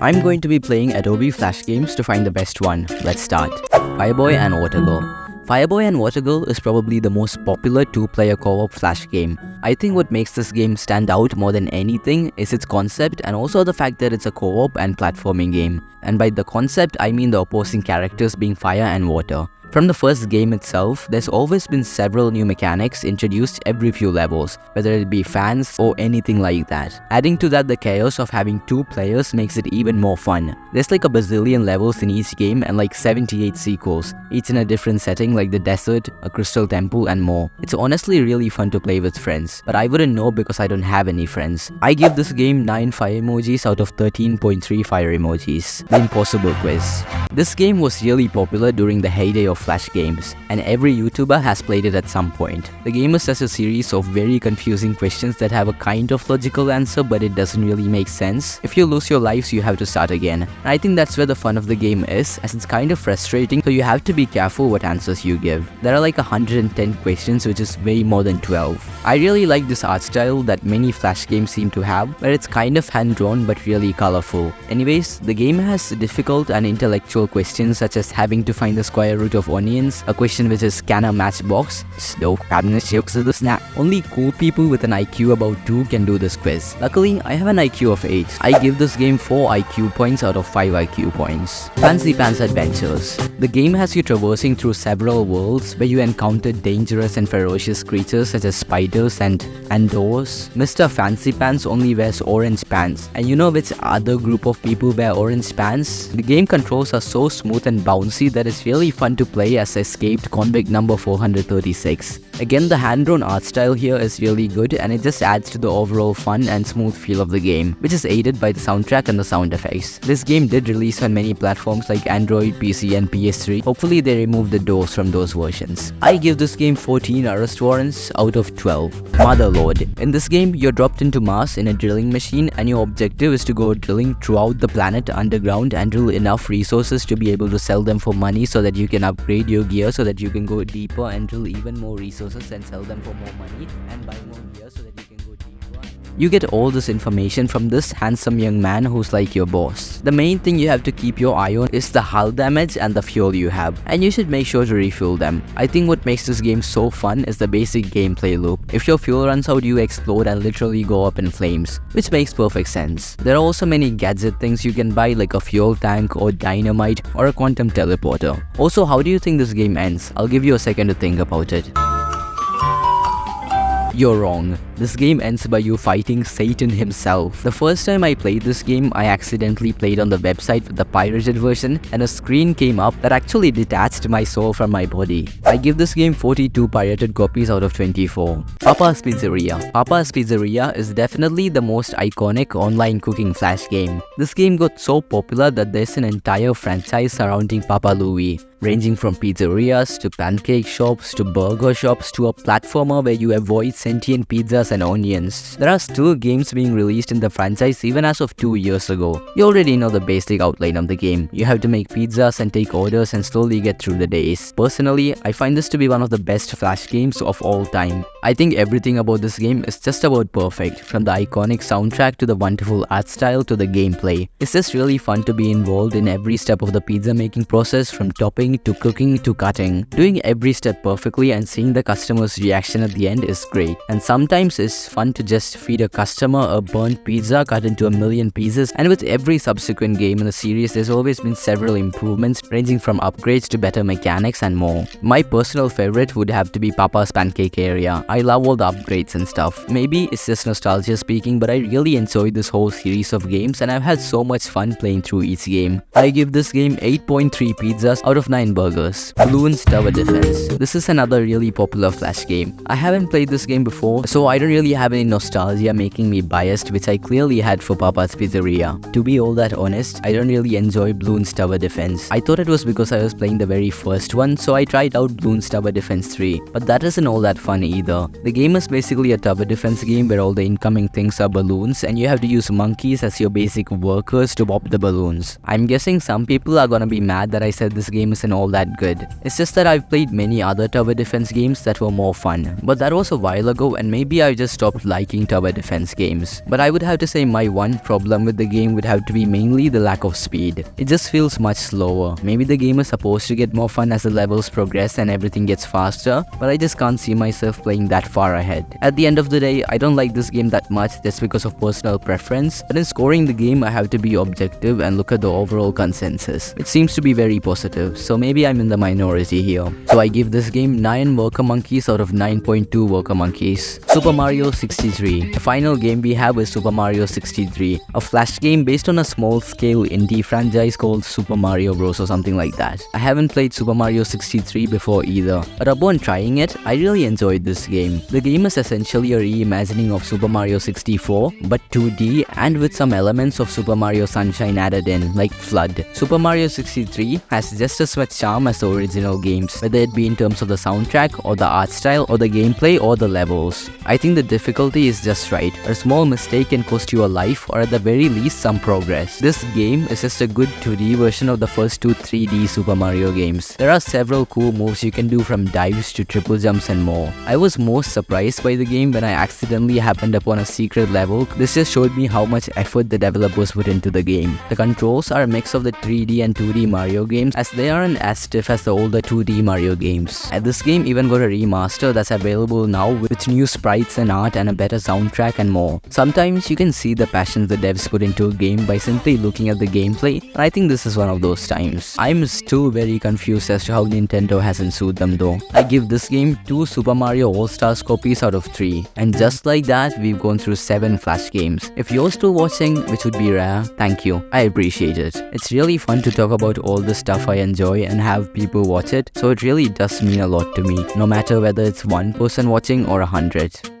I'm going to be playing Adobe Flash games to find the best one. Let's start. Fireboy and Watergirl. Fireboy and Watergirl is probably the most popular two-player co-op Flash game. I think what makes this game stand out more than anything is its concept and also the fact that it's a co-op and platforming game. And by the concept, I mean the opposing characters being fire and water. From the first game itself, there's always been several new mechanics introduced every few levels, whether it be fans or anything like that. Adding to that, the chaos of having two players makes it even more fun. There's like a bazillion levels in each game and like 78 sequels, each in a different setting like the desert, a crystal temple and more. It's honestly really fun to play with friends, but I wouldn't know because I don't have any friends. I give this game 9 fire emojis out of 13.3 fire emojis. The Impossible Quiz. This game was really popular during the heyday of Flash games, and every YouTuber has played it at some point. The game is just a series of very confusing questions that have a kind of logical answer, but it doesn't really make sense. If you lose your lives, you have to start again. And I think that's where the fun of the game is, as it's kind of frustrating, so you have to be careful what answers you give. There are like 110 questions, which is way more than 12. I really like this art style that many Flash games seem to have, where it's kind of hand-drawn but really colorful. Anyways, the game has difficult and intellectual questions such as having to find the square root of onions, a question which is can a matchbox? Only cool people with an IQ about 2 can do this quiz. Luckily, I have an IQ of 8. I give this game 4 IQ points out of 5 IQ points. Fancy Pants Adventures. The game has you traversing through several worlds where you encounter dangerous and ferocious creatures such as spiders and doors. Mr. Fancy Pants only wears orange pants, and you know which other group of people wear orange pants? The game controls are so smooth and bouncy that it's really fun to play as escaped convict number 436. Again, the hand-drawn art style here is really good and it just adds to the overall fun and smooth feel of the game, which is aided by the soundtrack and the sound effects. This game did release on many platforms like Android, PC and PS3. Hopefully they remove the doors from those versions. I give this game 14 arrest warrants out of 12. Motherload. In this game, you're dropped into Mars in a drilling machine and your objective is to go drilling throughout the planet underground and drill enough resources to be able to sell them for money so that you can upgrade your gear so that you can go deeper and drill even more resources and sell them for more money and buy more gear so that you can go deeper. You get all this information from this handsome young man who's like your boss. The main thing you have to keep your eye on is the hull damage and the fuel you have, and you should make sure to refuel them. I think what makes this game so fun is the basic gameplay loop. If your fuel runs out, you explode and literally go up in flames, which makes perfect sense. There are also many gadget things you can buy like a fuel tank or dynamite or a quantum teleporter. Also, how do you think this game ends? I'll give you a second to think about it. You're wrong. This game ends by you fighting Satan himself. The first time I played this game, I accidentally played on the website with the pirated version and a screen came up that actually detached my soul from my body. I give this game 42 pirated copies out of 24. Papa's Pizzeria. Papa's Pizzeria is definitely the most iconic online cooking Flash game. This game got so popular that there's an entire franchise surrounding Papa Louie, ranging from pizzerias to pancake shops to burger shops to a platformer where you avoid sentient pizzas and onions. There are still games being released in the franchise even as of 2 years ago. You already know the basic outline of the game. You have to make pizzas and take orders and slowly get through the days. Personally, I find this to be one of the best Flash games of all time. I think everything about this game is just about perfect, from the iconic soundtrack to the wonderful art style to the gameplay. It's just really fun to be involved in every step of the pizza making process, from topping to cooking to cutting. Doing every step perfectly and seeing the customer's reaction at the end is great. And sometimes it's fun to just feed a customer a burnt pizza cut into a million pieces, and with every subsequent game in the series there's always been several improvements ranging from upgrades to better mechanics and more. My personal favorite would have to be Papa's Pancake area. I love all the upgrades and stuff. Maybe it's just nostalgia speaking, but I really enjoyed this whole series of games and I've had so much fun playing through each game. I give this game 8.3 pizzas out of 9 burgers. Bloons Tower Defense. This is another really popular Flash game. I haven't played this game before, so I don't really have any nostalgia making me biased, which I clearly had for Papa's Pizzeria. To be all that honest, I don't really enjoy Bloons Tower Defense. I thought it was because I was playing the very first one, so I tried out Bloons Tower Defense 3, but that isn't all that fun either. either. The game is basically a tower defense game where all the incoming things are balloons and you have to use monkeys as your basic workers to pop the balloons. I'm guessing some people are gonna be mad that I said this game isn't all that good. It's just that I've played many other tower defense games that were more fun. But that was a while ago and maybe I just stopped liking tower defense games. But I would have to say my one problem with the game would have to be mainly the lack of speed. It just feels much slower. Maybe the game is supposed to get more fun as the levels progress and everything gets faster, but I just can't see myself playing that far ahead. At the end of the day, I don't like this game that much just because of personal preference, but in scoring the game I have to be objective and look at the overall consensus. It seems to be very positive, so maybe I'm in the minority here. So I give this game 9 worker monkeys out of 9.2 worker monkeys. Super Mario 63. The final game we have is Super Mario 63, a flash game based on a small-scale indie franchise called Super Mario Bros. Or something like that. I haven't played Super Mario 63 before either, but upon trying it, I really enjoyed this game. The game is essentially a reimagining of Super Mario 64, but 2D and with some elements of Super Mario Sunshine added in, like Flood. Super Mario 63 has just as much charm as the original games, whether it be in terms of the soundtrack, or the art style, or the gameplay, or the levels. I think the difficulty is just right. A small mistake can cost you a life, or at the very least some progress. This game is just a good 2D version of the first two 3D Super Mario games. There are several cool moves you can do, from dives to triple jumps and more. I was most surprised by the game when I accidentally happened upon a secret level. This just showed me how much effort the developers put into the game. The controls are a mix of the 3D and 2D Mario games, as they aren't as stiff as the older 2D Mario games. And this game even got a remaster that's available now with new sprites and art and a better soundtrack and more. Sometimes you can see the passion the devs put into a game by simply looking at the gameplay, and I think this is one of those times. I'm still very confused as to how Nintendo hasn't sued them though. I give this game 2 Super Mario All-Stars copies out of 3. And just like that, we've gone through 7 Flash games. If you're still watching, which would be rare, thank you. I appreciate it. It's really fun to talk about all the stuff I enjoy and have people watch it, so it really does mean a lot to me, no matter whether it's one person watching or 100.